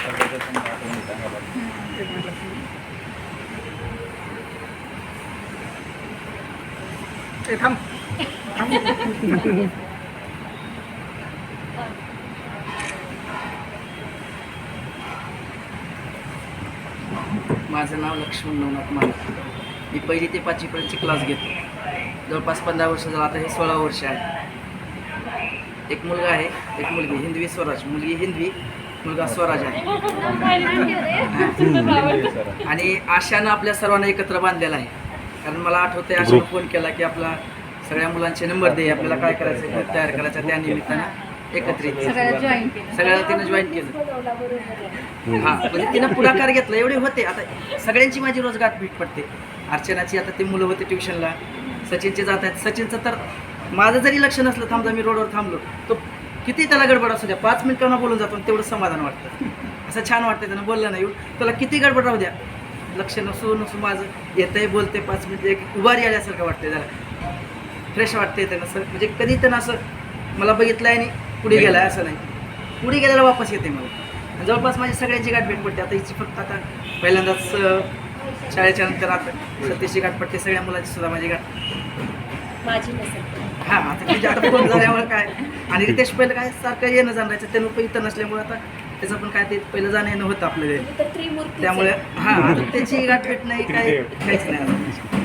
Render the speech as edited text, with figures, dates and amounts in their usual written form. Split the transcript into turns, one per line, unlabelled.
एक मिनिट. ए थांब थांब.
माझं नाव लक्ष्मण नवनाथ माने. मी 1ली ते 5वीपर्यंतचे क्लास घेतो. जवळपास 15 वर्ष झालं, आता हे 16 वर्ष आहे. एक मुलगा आहे, एक मुलगी. हिंदवी स्वराज, मुलगी हिंदवी, मुलगा स्वराज आहे. आणि आशानं आपल्या सर्वांना एकत्र बांधलेला आहे. कारण मला आठवतंय आशानं फोन केला की आपला सगळ्या मुलांचे नंबर दे, आपल्याला काय करायचं, ग्रुप तयार करायचा. त्या निमित्तानं एकत्रित सगळ्याला तिनं जॉईन केलं. हां, म्हणजे तिनं पुढाकार घेतला. एवढे होते. आता सगळ्यांची माझी रोज गाठभेट पडते. अर्चनाची आता ते मुलं होते ट्युशनला, सचिनचे जात आहेत. सचिनचं तर माझं जरी लक्ष नसलं, थांबता मी रोडवर थांबलो, तो किती त्याला गडबड असू द्या, 5 मिनिटांना बोलून जातो, तेवढं समाधान वाटतं. असं छान वाटतं. त्यानं बोललं नाही, त्याला किती गडबड राहू द्या, लक्ष नसू माझं येतंय, बोलते 5 मिनिटं, एक उभारी आल्यासारखं वाटतं. त्याला फ्रेश वाटते. त्यानं असं म्हणजे कधी त्यानं असं मला बघितलं आहे आणि पुढे गेला आहे असं नाही. पुढे गेल्याला वापस येते मला. जवळपास माझी सगळ्यांची गाठभेट पडते. आता हिची फक्त आता पहिल्यांदाच शाळेच्या नंतर आता सतीशची गाठ पडते. सगळ्या मुलांची सुद्धा माझी गाठ. हां, आता तिच्या आता फोन झाल्यामुळे काय. आणि रितेश पहिलं काय सारखं येणं जाणायचं, त्यानं पण इथं नसल्यामुळे आता त्याचं पण काय ते पहिलं जाणं येणं होतं आपलं. त्यामुळे हां, आता त्याची गाठभेट नाही, काय काहीच नाही.